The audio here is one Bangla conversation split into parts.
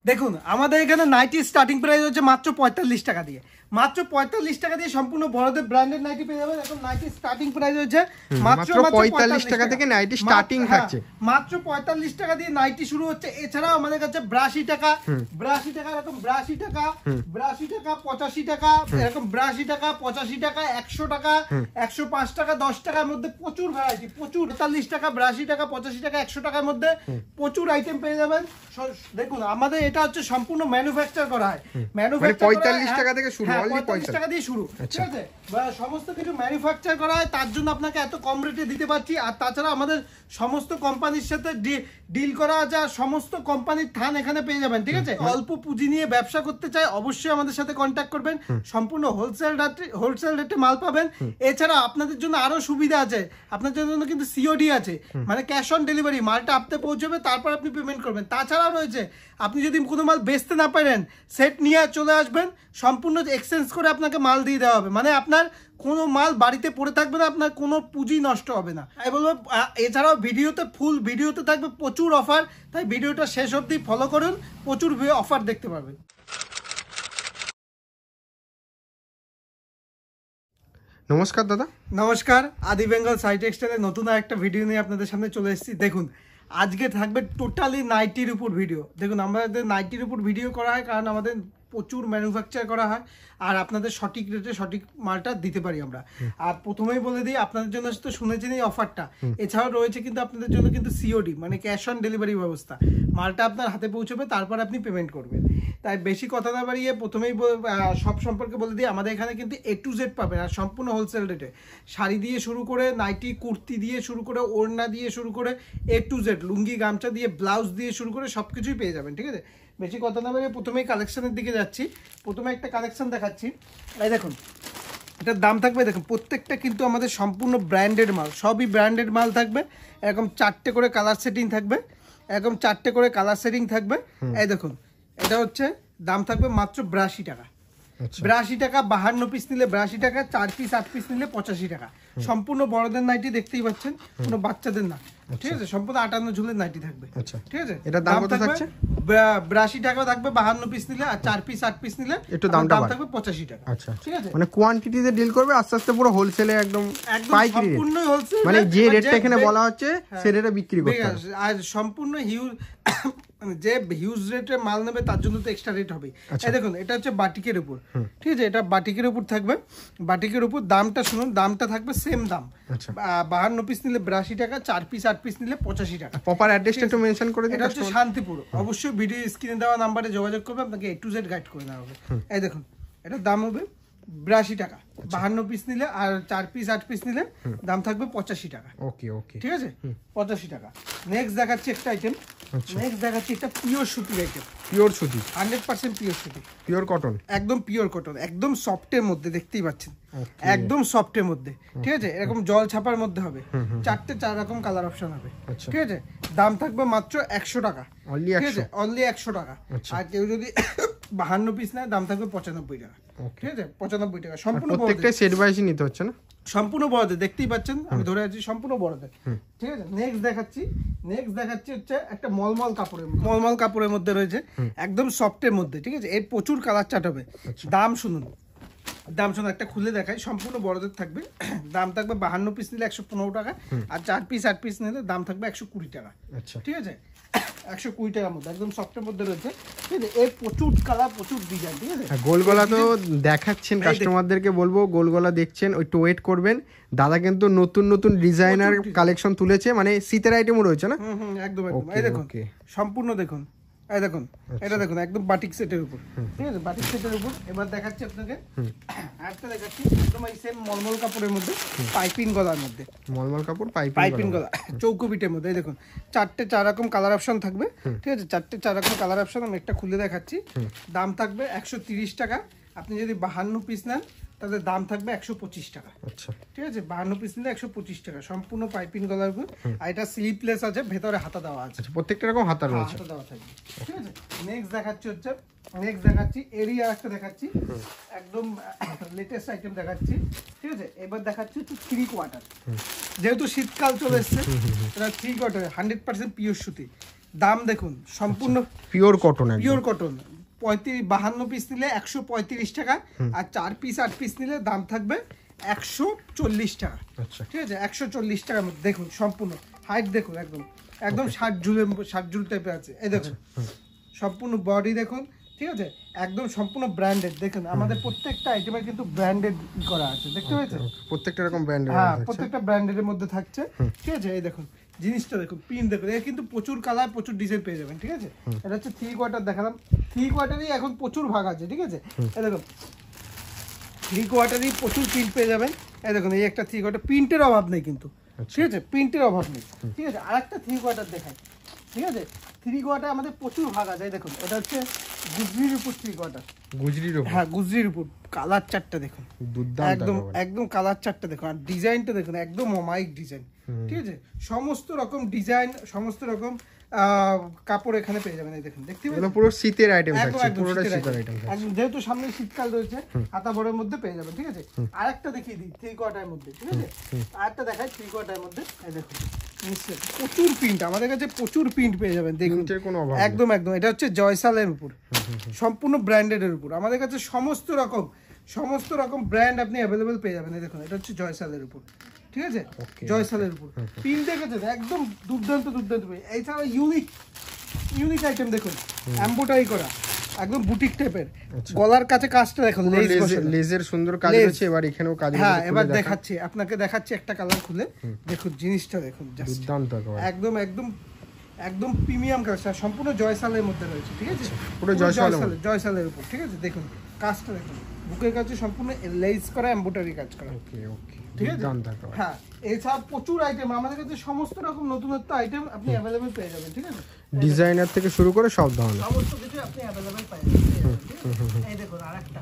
দেখুন আমাদের এখানে নাইটি স্টার্টিং প্রাইস হচ্ছে মাত্র ৪৫ টাকা দিয়ে, মাত্র ৪৫ টাকা দিয়ে সম্পূর্ণ বড়দের ব্র্যান্ডেড নাইটি পেয়ে যাবেন। এখন নাইটি স্টার্টিং প্রাইস হচ্ছে মাত্র ৪৫ টাকা থেকে নাইটি স্টার্টিং থাকছে, মাত্র ৪৫ টাকা দিয়ে নাইটি শুরু হচ্ছে। এছাড়াও আমাদের কাছে ৮২ টাকা, ৮২ টাকা, এরকম ৮২ টাকা, ৮২ টাকা, ৮৫ টাকা, এরকম ৮২ টাকা, ৮৫ টাকা, ১০০ টাকা, ১০৫ টাকা, ১০ টাকার মধ্যে প্রচুর ভ্যারাইটি, প্রচুর। ৪৫ টাকা, ৮২ টাকা, ৮৫ টাকা, ১০০ টাকার মধ্যে প্রচুর আইটেম পেয়ে যাবেন। দেখুন আমাদের এটা হচ্ছে সম্পূর্ণ ম্যানুফ্যাকচার করা হয়, ম্যানুফ্যাকচার ৪৫ টাকা থেকে শুরু, ৪৫ টাকা দিয়ে শুরু, ঠিক আছে। সমস্ত কিছু ম্যানুফ্যাকচার করা হয়, তার জন্য আপনাকে এত কম রেটে দিতে পারছি। আর তাছাড়া আমাদের সমস্ত কোম্পানির সাথে ডিল করা আছে, আর সমস্ত কোম্পানির থান এখানে পেয়ে যাবেন, ঠিক আছে। অল্প পুঁজি নিয়ে ব্যবসা করতে চাই অবশ্যই আমাদের সাথে কন্ট্যাক্ট করবেন, সম্পূর্ণ হোলসেল রেটে মাল পাবেন। এছাড়া আপনাদের জন্য আরো সুবিধা আছে, আপনাদের জন্য কিন্তু সিওডি আছে, মানে ক্যাশ অন ডেলিভারি, মালটা আপনি পৌঁছবে তারপর আপনি পেমেন্ট করবেন। তাছাড়াও রয়েছে আপনি যদি কোনো মাল বেচতে না পারেন, সেট নিয়ে চলে আসবেন, সম্পূর্ণ এক্সচেঞ্জ করে আপনাকে মাল দিয়ে দেওয়া হবে, মানে আপনার কোনো মাল বাড়িতে পড়ে থাকবে না, আপনার কোনো পুঁজি নষ্ট হবে না। আমি বলবো এছাড়াও ফুল ভিডিওতে থাকবে প্রচুর অফার, তাই ভিডিওটা শেষ অবধি ফলো করুন, প্রচুর অফার দেখতে পারবেন। নমস্কার দাদা। নমস্কার, আদি বেঙ্গল সাই টেক্সটাইলের নতুন একটা ভিডিও নিয়ে আপনাদের সামনে চলে এসেছি। দেখুন আজকে থাকবে টোটালি নাইটির উপর ভিডিও। দেখুন আমাদের নাইটির উপর ভিডিও করা হয় কারণ আমাদের প্রচুর ম্যানুফ্যাকচার করা হয়, আর আপনাদের সঠিক রেটে সঠিক মালটা দিতে পারি আমরা। আর প্রথমেই বলে দিই, আপনাদের জন্য তো শুনেছেন এই অফারটা, এছাড়াও রয়েছে কিন্তু আপনাদের জন্য কিন্তু সিওডি মানে ক্যাশ অন ডেলিভারি ব্যবস্থা, মালটা আপনার হাতে পৌঁছবে তারপর আপনি পেমেন্ট করবেন। তাই বেশি কথা না বাড়িয়ে প্রথমেই সব সম্পর্কে বলে দিই, আমাদের এখানে কিন্তু A to Z পাবেন, আর সম্পূর্ণ হোলসেল রেটে। শাড়ি দিয়ে শুরু করে নাইটি, কুর্তি দিয়ে শুরু করে, ওড়না দিয়ে শুরু করে, A to Z লুঙ্গি, গামছা দিয়ে, ব্লাউজ দিয়ে শুরু করে সব কিছুই পেয়ে যাবেন, ঠিক আছে। বেশি কথা না বলে প্রথমেই কালেকশনের দিকে যাচ্ছি। প্রথমে একটা কালেকশন দেখাচ্ছি, এই দেখুন এটার দাম থাকবে, দেখুন প্রত্যেকটা কিন্তু আমাদের সম্পূর্ণ ব্র্যান্ডেড মাল, সবই ব্র্যান্ডেড মাল থাকবে। এরকম 4টে করে কালার সেটিং থাকবে, এরকম 4টে করে কালার সেটিং থাকবে। এই দেখুন এটা হচ্ছে দাম থাকবে মাত্র ৮২ টাকা, ৮২ টাকা, 52 পিস নিলে ৮২ টাকা, 4 পিস 8 পিস নিলে 85 টাকা। সম্পূর্ণ বড়দের নাইটি দেখতেই পাচ্ছেন, কোনো বাচ্চাদের না, ঠিক আছে। সম্পূর্ণ 58 ঝুলের নাইটি থাকবে, ঠিক আছে। এটা দাম কত থাকছে? ৮২ টাকা থাকবে 52 পিস নিলে, আর 4 পিস 8 পিস নিলে একটু দাম থাকবে 85 টাকা। আচ্ছা, ঠিক আছে। মানে কোয়ান্টিটিতে ডিল করবে, আস্তে আস্তে পুরো হোলসেলে একদম পাইকারি রেট, সম্পূর্ণ হোলসেল, মানে যে রেটটা এখানে বলা হচ্ছে সেই রেটে বিক্রি করতে হবে। আর সম্পূর্ণ হিউজ যে হিউজ রেটে মাল নেবে তার জন্য তো এক্সট্রা রেট হবে। এই দেখুন এটা হচ্ছে বাটিকের উপর, ঠিক আছে, এটা বাটিকের উপর থাকবে। বাটিকের উপর দামটা শুনুন, দামটা থাকবে সেম দাম, 52 পিস নিলে ৮২ টাকা, 4 পিস 8 পিস নিলে 85 টাকা। প্রপার অ্যাড্রেসটা একটু মেনশন করে দিন। এটা হচ্ছে শান্তিপুর, অবশ্যই ভিডিও স্ক্রিনে দেওয়া নাম্বারে যোগাযোগ করবে, আপনাকে A to Z গাইড করে দেওয়া হবে। এই দেখুন এটার দাম হবে ৮২ টাকা, 52 পিস নিলে, আর 4 পিস 8 পিস নিলে দাম থাকবে 85 টাকা। ওকে ওকে, ঠিক আছে, 85 টাকা। নেক্সট দেখাচ্ছি একটা আইটেম, নেক্সট দেখাচ্ছি একটা পিওর সুতির আইটেম। পিওর সুতি, 100% পিওর সুতি, পিওর কটন, একদম পিওর কটন, একদম সফটের মধ্যে, দেখতেই পাচ্ছেন একদম সফটের মধ্যে, ঠিক আছে। এরকম জল ছাপার মধ্যে হবে, 4টে 4 রকম কালার অপশন হবে, ঠিক আছে। দাম থাকবে মাত্র 100 টাকা, ঠিক আছে, অনলি 100 টাকা। আর কেউ যদি 52 পিস নেয় দাম থাকবে 95 টাকা, ঠিক আছে, 95 টাকা। সম্পূর্ণ প্রত্যেকটা সেট ওয়াইজ নিতে হচ্ছে না, সম্পূর্ণ বড়দের, দেখতেই পাচ্ছেন আমি ধরে আছি, সম্পূর্ণ বড়দের, ঠিক আছে। নেক্সট দেখাচ্ছি হচ্ছে একটা মলমল কাপড়ের মধ্যে রয়েছে, একদম সফটের মধ্যে, ঠিক আছে। এর প্রচুর কালার চার্ট হবে। দাম শুনুন, একটা খুলে দেখাই, সম্পূর্ণ বড়দের থাকবে। দাম থাকবে 52 পিস নিলে 115 টাকা, আর 4 পিস 8 পিস নিলে দাম থাকবে 120 টাকা, ঠিক আছে। 120 টাকার মধ্যে একদম সফটের মধ্যে রয়েছে, ঠিক আছে। এর প্রচুর কালার, প্রচুর ডিজাইন, ঠিক আছে। গোলগলা তো দেখাচ্ছেন কাস্টমারদেরকে, বলবো গোলগলা দেখছেন, একটু ওয়েট করবেন। দাদা কিন্তু নতুন নতুন ডিজাইনার কালেকশন তুলেছে, মানে শীতের আইটেমও রয়েছে না, একদম একদম। এই দেখুন সম্পূর্ণ দেখুন, এই দেখুন এটা দেখুন একদম বাটিক সেটের উপর, ঠিক আছে, বাটিক সেটের উপর। এবার দেখাচ্ছি আপনাকে একটা, দেখাচ্ছি একদম এই সেম মলমল কাপড়ের মধ্যে, পাইপিং গলার মধ্যে, মলমল কাপড় পাইপিং গলা, চৌকো বিটের মধ্যে। এই দেখুন 4টে 4 রকম কালার অপশন থাকবে, ঠিক আছে, 4টে 4 রকম কালার অপশন। আমি একটা খুলে দেখাচ্ছি। দাম থাকবে 130 টাকা। আপনি যদি 52 পিস নেন তাহলে দাম থাকবে 125 টাকা, ঠিক আছে। 52 পিস নিলে 125 টাকা, সম্পূর্ণ পাইপিং গলার উপর। আর এটা স্লিপলেস আছে, ভেতরে হাতা দেওয়া আছে, প্রত্যেকটা রকম হাতা রয়েছে, হাতা দেওয়া থাকবে, ঠিক আছে। নেক্সট দেখাচ্ছি এরিয়া একটা দেখাচ্ছি, একদম লেটেস্ট আইটেম দেখাচ্ছি, ঠিক আছে। এবার দেখাচ্ছি হচ্ছে 3 কোয়ার্টার, যেহেতু শীতকাল চলে এসছে, এটা 3 কোয়ার্টার 100% পিওর সুতি, দাম দেখুন সম্পূর্ণ pure cotton, pure cotton. 52 piece নিলে 135 টাকা, আর 4 পিস 8 পিস নিলে দাম থাকবে 140 টাকা। আচ্ছা, ঠিক আছে, 140 টাকার মধ্যে দেখুন সম্পূর্ণ হাইট দেখুন, একদম একদম 60 ঝুল টাইপের আছে। এই দেখুন সম্পূর্ণ বডি দেখুন, ঠিক আছে, একদম সম্পূর্ণ ব্র্যান্ডেড। দেখুন আমাদের প্রত্যেকটা আইটেমের কিন্তু ব্র্যান্ডেড করা আছে, দেখতে পেয়েছেন? প্রত্যেকটা রকম ব্র্যান্ডের, হ্যাঁ প্রত্যেকটা ব্র্যান্ডের মধ্যে থাকছে। ঠিক আছে, এই দেখুন জিনিসটা দেখুন, পিন দেখুন, এর কিন্তু প্রচুর কালার প্রচুর ডিজাইন পেয়ে যাবেন। ঠিক আছে, এটা হচ্ছে 3 কোয়ার্টার দেখালাম। 3 কোয়ার্টারই এখন প্রচুর ভাগ আছে। ঠিক আছে, এই দেখুন 3 কোয়ার্টারই প্রচুর প্রিন্ট পেয়ে যাবেন। এই দেখুন এই একটা 3 কোয়ার্টার, প্রিন্টের অভাব নেই কিন্তু। ঠিক আছে, প্রিন্টের অভাব নেই। ঠিক আছে, আরেকটা 3 কোয়ার্টার দেখাই। ঠিক আছে, 3 কোয়ার্টার আমাদের প্রচুর ভাগ আছে। এই দেখুন এটা হচ্ছে গুজরির উপর 3 কোয়ার্টার। গুজরির উপর? হ্যাঁ গুজরির উপর। কালার চারটা দেখুন, একদম একদম কালার চারটা দেখুন, আর ডিজাইনটা দেখুন একদম অমায়িক ডিজাইন। ঠিক আছে, সমস্ত রকম ডিজাইন, সমস্ত রকম কাপড় এখানে পেয়ে যাবেন। এই দেখুন, দেখতে পাচ্ছেন পুরো শীতের আইটেম থাকছে, পুরোটা শীতের আইটেম থাকছে। একদম, যেহেতু সামনে শীতকাল রয়েছে, হাতা বড়ের মধ্যে পেয়ে যাবেন। ঠিক আছে, আরেকটা দেখিয়ে দিই 3 কোয়ার্টারের মধ্যে। ঠিক আছে, আরেকটা দেখাই 3 কোয়ার্টারের মধ্যে। এই দেখুন নিশ্চয় প্রচুর প্রিন্ট, আমাদের কাছে প্রচুর প্রিন্ট পেয়ে যাবেন। দেখুন কোনো অভাব একদম একদম, এটা হচ্ছে জয়সালের উপর, সম্পূর্ণ ব্র্যান্ডেডের উপর। আমাদের কাছে সমস্ত রকম ব্র্যান্ড আপনি অ্যাভেলেবেল পেয়ে যাবেন। এই দেখুন এটা হচ্ছে জয়সালের উপর। ঠিক আছে, জয়সালের উপর প্রিন্ট দেখেছেন একদম দুর্দান্ত দুর্দান্ত। এছাড়া ইউনিক আইটেম দেখুন, এমব্রয়ডারি করা, একদম বুটিক টাইপের। গলার কাছে কাজটা দেখুন, লেজের সুন্দর কাজ আছে। এবার এখানেও কাজ। হ্যাঁ এবার দেখাচ্ছি আপনাকে, দেখাচ্ছি একটা কালার খুলে দেখুন, জিনিসটা দেখুন দুর্দান্ত, একদম একদম একদম প্রিমিয়াম কালার, সম্পূর্ণ জয়সালের মধ্যে রয়েছে। ঠিক আছে, পুরো জয়সালের উপর। ঠিক আছে, দেখুন কাজটা দেখুন, বুকের কাছে সম্পূর্ণ লেস করা, এমব্রয়ডারি কাজ করা। ওকে ওকে, ঠিক আছে। হ্যাঁ এছাড়া প্রচুর আইটেম আমাদের কাছে, সমস্ত রকম নতুনত্ব আইটেম আপনি অ্যাভেলেবেল পেয়ে যাবেন। ঠিক আছে, ডিজাইনার থেকে শুরু করে সব ধরনের সমস্ত কিছু আপনি অ্যাভেলেবেল পেয়ে যাবেন। এই দেখুন আরেকটা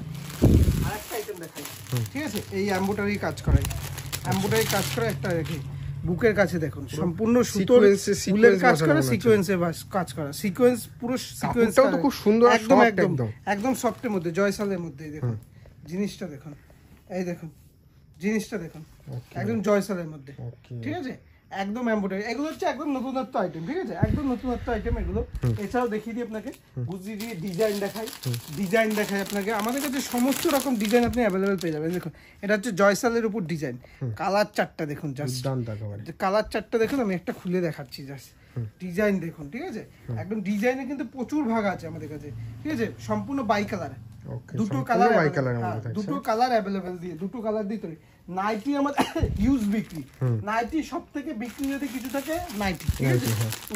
আইটেম দেখাই। ঠিক আছে, এই এমব্রয়ডারি কাজ করাই, এমব্রয়ডারি কাজ করা একটা রেখে বুকের কাছে দেখুন সম্পূর্ণ সুতোর ফুলের কাজ করা, সিকোয়েন্সে কাজ করা, সিকোয়েন্স পুরো সিকোয়েন্সটাও তো খুব সুন্দর, একদম একদম একদম সফটের মধ্যে, জয়সালের মধ্যে। দেখুন জিনিসটা দেখুন, এই দেখুন জিনিসটা দেখুন একদম জয়সালের মধ্যে। ঠিক আছে, একদম এমব্রয়ডারি, এগুলো হচ্ছে একদম নতুনত্ব আইটেম। ঠিক আছে, একদম নতুনত্ব আইটেম এগুলো। এছাড়াও দেখিয়ে দিই আপনাকে, গুজরি দিয়ে ডিজাইন দেখাই আপনাকে। আমাদের কাছে সমস্ত রকম ডিজাইন আপনি অ্যাভেলেবেল পেয়ে যাবেন। দেখুন এটা হচ্ছে জয়সালের উপর ডিজাইন, কালার চারটা দেখুন, জাস্ট কালার চারটা দেখুন, আমি একটা খুলে দেখাচ্ছি জাস্ট ডিজাইন দেখুন। ঠিক আছে, একদম ডিজাইনে কিন্তু প্রচুর ভাগ আছে আমাদের কাছে। ঠিক আছে, সম্পূর্ণ বাই কালার, দুটো কালার অ্যাভেলেবেল দিয়ে, দুটো কালার দিয়ে তৈরি। নাইটি আমাদের হিউজ বিক্রি, নাইটি সব থেকে বিক্রি যদি কিছু থাকে নাইটি। ঠিক আছে,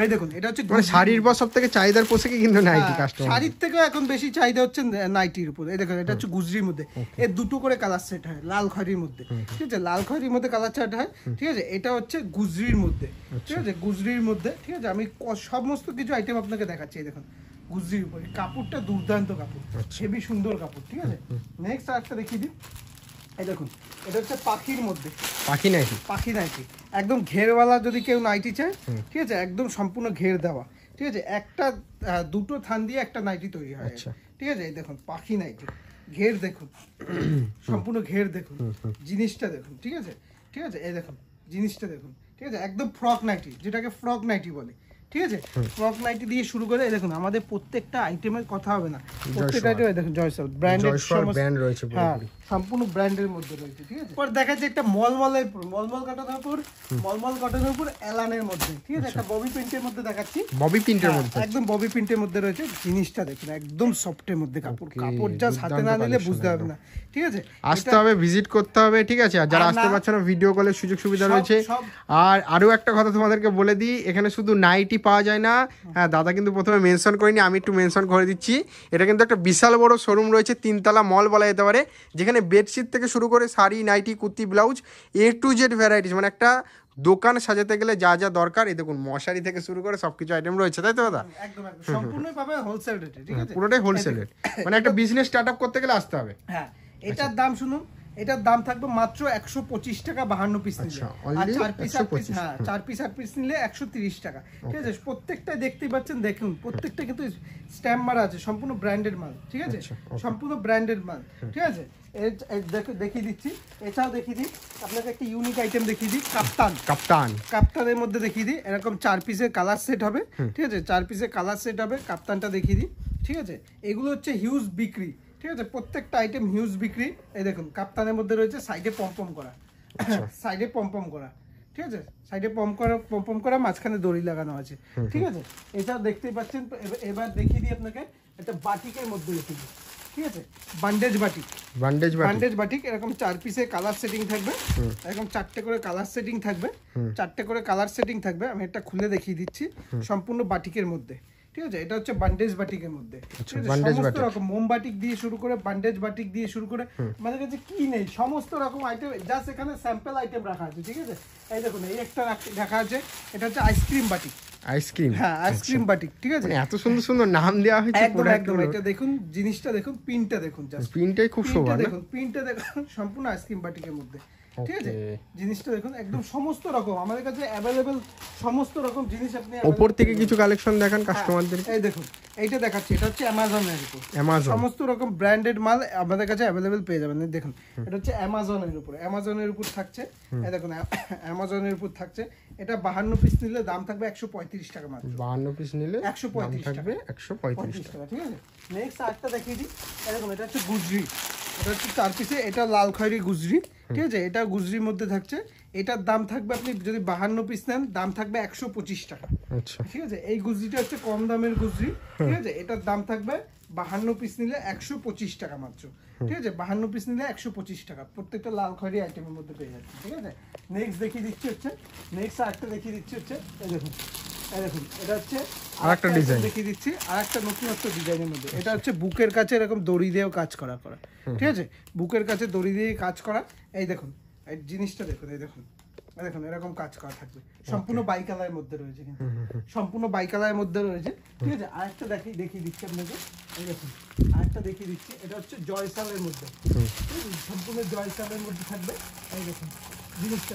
এই দেখুন এটা হচ্ছে শাড়ির পর সব থেকে চাহিদার পোশাকে কিন্তু নাইটি, কাস্টমার শাড়ির থেকেও এখন বেশি চাহিদা হচ্ছে নাইটির উপর। এই দেখুন এটা হচ্ছে গুজরির মধ্যে, এর দুটো করে কালার সেট হয়, লাল খয়েরির মধ্যে। ঠিক আছে, লাল খয়েরির মধ্যে কালার সেট হয়। ঠিক আছে, এটা হচ্ছে গুজরির মধ্যে। ঠিক আছে, গুজরির মধ্যে। ঠিক আছে, আমি সমস্ত কিছু আইটেম আপনাকে দেখাচ্ছি। এই দেখুন গুজরির উপরে, কাপড়টা দুর্দান্ত কাপড়, হেভি সুন্দর কাপড়। ঠিক আছে, নেক্সট আরেকটা দেখিয়ে দিই। এই দেখুন এটা হচ্ছে পাখির মধ্যে, পাখি নাইটি একদম ঘেরওয়ালা, যদি কেউ নাইটি চায়। ঠিক আছে, একদম সম্পূর্ণ ঘের দেওয়া। ঠিক আছে, একটা দুটো থান দিয়ে একটা নাইটি তৈরি হয়। ঠিক আছে, এই দেখুন পাখি নাইটি, ঘের দেখুন, সম্পূর্ণ ঘের দেখুন, জিনিসটা দেখুন। ঠিক আছে, ঠিক আছে, এই দেখুন জিনিসটা দেখুন। ঠিক আছে, একদম ফ্রক নাইটি, যেটাকে ফ্রক নাইটি বলে। ঠিক আছে, ফ্রক নাইটি দিয়ে শুরু করে দেখুন আমাদের প্রত্যেকটা আইটেমের কথা হবে না, প্রত্যেকটা আইটেম দেখুন জয়সাল ব্র্যান্ডেড, ব্র্যান্ড রয়েছে, সম্পূর্ণ ব্র্যান্ডের মধ্যে রয়েছে। ঠিক আছে, পর দেখা যাচ্ছে একটা মলমল কটনের উপর এলানের মধ্যে। ঠিক আছে, একটা ববি প্রিন্টের মধ্যে দেখাচ্ছি, ববি প্রিন্টের মধ্যে, একদম ববি প্রিন্টের মধ্যে রয়েছে। জিনিসটা দেখুন একদম সফটের মধ্যে, কাপড় যা হাতে না নিলে বুঝতে হবে না। ঠিক আছে, আসতে হবে, ভিজিট করতে হবে। ঠিক আছে, আর যারা আসতে পারছে না ভিডিও কলের সুযোগ সুবিধা রয়েছে। আর আরো একটা কথা তোমাদেরকে বলে দিই, এখানে শুধু নাইটি পাওয়া যায় না। হ্যাঁ, দাদা কিন্তু প্রথমে মেনশন করিনি, আমি একটু মেনশন করে দিচ্ছি। এটা কিন্তু একটা বিশাল বড় শোরুম রয়েছে, 3তলা মল বলা যেতে পারে, যেখানে বেডশিট থেকে শুরু করে sari, nightie, kurti, blouse, A to Z varieties, মানে একটা দোকান সাজাতে গেলে যা যা দরকার, এই দেখুন মশারি থেকে শুরু করে সবকিছু আইটেম রয়েছে, তাই তো দাদা? একদম সম্পূর্ণভাবে হোলসেল রেটে। ঠিক আছে, পুরোটাই হোলসেল রেট, মানে একটা বিজনেস স্টার্ট আপ করতে গেলে আসতে হবে। হ্যাঁ, এটার দাম শুনুন, এটার দাম থাকবে মাত্র 125 টাকা 52 পিস নিলে। আর 4 পিস 8 পিস, হ্যাঁ 4 পিস 8 পিস নিলে 130 টাকা। ঠিক আছে, প্রত্যেকটা দেখতেই পাচ্ছেন, দেখুন প্রত্যেকটা কিন্তু স্ট্যাম্প মারা আছে, সম্পূর্ণ ব্র্যান্ডেড মাল। ঠিক আছে, সম্পূর্ণ ব্র্যান্ডেড মাল। ঠিক আছে, দেখিয়ে দিচ্ছি। এছাড়াও দেখিয়ে দিই আপনাকে একটা ইউনিক আইটেম দেখিয়ে দিই, কাপ্তানের মধ্যে দেখিয়ে দিই। এরকম 4 পিসের কালার সেট হবে। ঠিক আছে, 4 পিসের কালার সেট হবে, কাপ্তানটা দেখিয়ে দিই। ঠিক আছে, এগুলো হচ্ছে হিউজ বিক্রি। ঠিক আছে, প্রত্যেকটা আইটেম হিউজ বিক্রি। এই দেখুন কাপ্তানের মধ্যে রয়েছে সাইডে পম্পম করা, সাইডে পম্পম করা। ঠিক আছে, সাইডে পম্পম করা, মাঝখানে দড়ি লাগানো আছে। ঠিক আছে, এটা দেখতেই পাচ্ছেন। এবার দেখিয়ে দিই আপনাকে একটা বাটিকের মধ্যে দেখিয়ে দিই। ঠিক আছে, বান্ডেজ বাটিক এরকম 4 পিসে কালার সেটিং থাকবে। এরকম 4টে করে কালার সেটিং থাকবে, 4টে করে কালার সেটিং থাকবে। আমি এটা খুলে দেখিয়ে দিচ্ছি, সম্পূর্ণ বাটিকের মধ্যে। ঠিক আছে, এটা হচ্ছে বান্ডেজ বাটিকের মধ্যে। সমস্ত রকম মোমবাটিক দিয়ে শুরু করে, বান্ডেজ বাটিক দিয়ে শুরু করে, আমাদের কাছে কি নেই সমস্ত রকম আইটেম, জাস্ট এখানে স্যাম্পল আইটেম রাখা আছে। ঠিক আছে, এই দেখুন এই একটা রাখা আছে, এটা হচ্ছে আইসক্রিম বাটিক। হ্যাঁ, আইসক্রিম বাটিক। ঠিক আছে, এত সুন্দর সুন্দর নাম দেওয়া হয়েছে। একদম এটা দেখুন, জিনিসটা দেখুন, পিনটা দেখুন, জাস্ট পিনটাই খুব সুন্দর। দেখুন পিনটা দেখুন, সম্পূর্ণ আইসক্রিম বাটিকের মধ্যে। ঠিক আছে, জিনিসটা দেখুন, একদম সমস্ত রকম আমাদের কাছে অ্যাভেলেবেল সমস্ত রকম জিনিস। আপনি উপর থেকে কিছু কালেকশন দেখান কাস্টমারদের। এই দেখুন, এইটা দেখাচ্ছি, এটা হচ্ছে অ্যামাজনের উপর। সমস্ত রকম ব্র্যান্ডেড মাল আমাদের কাছে অ্যাভেলেবেল পেয়ে যাবেন। দেখুন, এটা হচ্ছে অ্যামাজনের উপর থাকছে। এই দেখুন, অ্যামাজনের উপর থাকছে। এটা 52 পিস নিলে দাম থাকবে 135 টাকা মাত্র। 52 পিস নিলে 135 থাকবে 135 টাকা। ঠিক আছে, নেক্সট আরেকটা দেখিয়ে দিই। দেখুন, এটা হচ্ছে গুজরি, এটা হচ্ছে 4 পিসে, এটা লাল খয়েরি গুজরি। ঠিক আছে, এটা গুজরির মধ্যে থাকছে। এটার দাম থাকবে, আপনি যদি 52 পিস নেন, দাম থাকবে 125 টাকা। আচ্ছা, ঠিক আছে, এই গুজরিটা হচ্ছে কম দামের গুজরি। ঠিক আছে, এটার দাম থাকবে 52 পিস নিলে 125 টাকা মাত্র। ঠিক আছে, 52 পিস নিলে 125 টাকা, প্রত্যেকটা লাল খয়েরি আইটেমের মধ্যে পেয়ে যাচ্ছে। ঠিক আছে, নেক্সট দেখিয়ে দিচ্ছি হচ্ছে, নেক্সট আরেকটা দেখিয়ে দিচ্ছি হচ্ছে, এই দেখুন এটা হচ্ছে আরেকটা ডিজাইন দেখিয়ে দিচ্ছি, আরেকটা নতুনত্ব ডিজাইনের মধ্যে। এটা হচ্ছে বুকের কাছে এরকম দড়ি দিয়েও কাজ করা। ঠিক আছে, বুকের কাছে দড়ি দিয়ে কাজ করা। এই দেখুন, এই জিনিসটা দেখুন, এই দেখুন এরকম কাজ করা থাকবে, সম্পূর্ণ বাই কালারের মধ্যে রয়েছে, কিন্তু সম্পূর্ণ বাই কালারের মধ্যে রয়েছে। ঠিক আছে, আরেকটা দেখিয়ে দিচ্ছি আপনাকে। এই দেখুন, আরেকটা দেখিয়ে দিচ্ছি, এটা হচ্ছে জয়সালের মধ্যে, সম্পূর্ণ জয়সালের মধ্যে থাকবে। এই দেখুন, জিনিসটা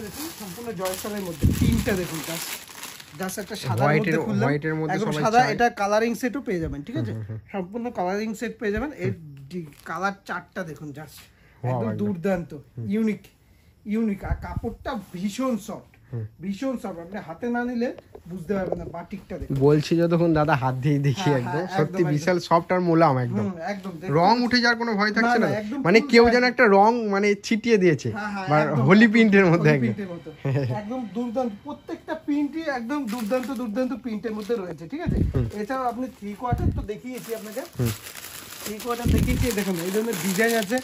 দেখুন, সম্পূর্ণ জয়সালের মধ্যে। পিনটা দেখুন, জাস্ট একটা সাদা মধ্যে খুললাম, একদম সাদা। এটা কালারিং সেটও পেয়ে যাবেন। ঠিক আছে, সম্পূর্ণ কালারিং সেট পেয়ে যাবেন। এর কালার চার্টটা দেখুন, জাস্ট একদম দুর্দান্ত, ইউনিক। আর কাপড়টা ভীষণ সফট, আপনি হাতে না নিলে বুঝতে পারবেন না। বাটিকটা দেখুন, বলছি যতক্ষণ দাদা হাত দিয়ে দেখি, একদম সত্যি বিশাল সফট আর মোলাম, একদম রং উঠে যাওয়ার কোনো ভয় থাকছে না। মানে কেউ যেন একটা রং মানে ছিটিয়ে দিয়েছে, হোলি প্রিন্টের মধ্যে একদম দুর্দান্ত। প্রত্যেকটা প্রিন্টই একদম দুর্দান্ত প্রিন্টের মধ্যে রয়েছে। ঠিক আছে, এছাড়াও আপনি 3 কোয়ার্টার তো দেখিয়েছি আপনাকে, 3 কোয়ার্টার দেখিয়েছি। দেখুন, এই ধরনের ডিজাইন আছে,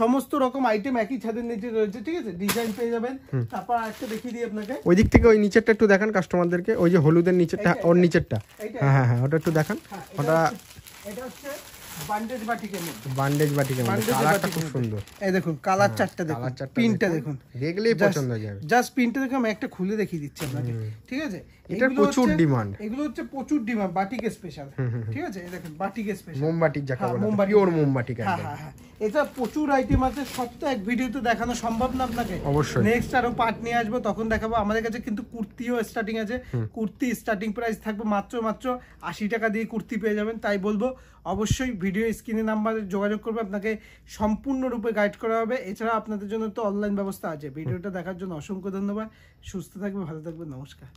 সমস্ত রকম আইটেম একই ছাদের নিচে রয়েছে। ঠিক আছে, ডিজাইন পেয়ে যাবেন। তারপর আরেকটা দেখিয়ে দিই আপনাকে, ওই দিক থেকে ওই নিচেরটা একটু দেখান কাস্টমারদেরকে, ওই যে হলুদের নিচেরটা, ওর নিচেরটা। হ্যাঁ, ওটা একটু দেখান। এটা হচ্ছে বান্ডেজ বাটিকের মধ্যে, কালারটা খুব সুন্দর। এই দেখুন, কালার চারটা দেখুন, পিনটা দেখুন, দেখলেই পছন্দ হয়ে যাবে। জাস্ট পিনটা দেখুন, আমি একটা খুলে দেখিয়ে দিচ্ছি আপনাকে। ঠিক আছে, এটার প্রচুর ডিমান্ড, এগুলো হচ্ছে প্রচুর ডিমান্ড, বাটিক স্পেশাল। ঠিক আছে, এই দেখুন বাটিক স্পেশাল, মোমবাটিক যাকে বলে, পিওর মোমবাটিক। হ্যাঁ, এটা প্রচুর আইটেম আছে, সব তো এক ভিডিওতে দেখানো সম্ভব না আপনাকে। অবশ্যই নেক্সট আরো পার্ট নিয়ে আসবো, তখন দেখাবো। আমাদের কাছে কিন্তু কুর্তিও স্টার্টিং আছে। কুর্তি স্টার্টিং প্রাইস থাকবে মাত্র 80 টাকা দিয়ে কুর্তি পেয়ে যাবেন। তাই বলবো, অবশ্যই ভিডিও স্ক্রিনে নাম্বারে যোগাযোগ করবে, আপনাকে সম্পূর্ণরূপে গাইড করা হবে। এছাড়া আপনাদের জন্য তো অনলাইন ব্যবস্থা আছে। ভিডিওটা দেখার জন্য অসংখ্য ধন্যবাদ। সুস্থ থাকবে, ভালো থাকবে, নমস্কার।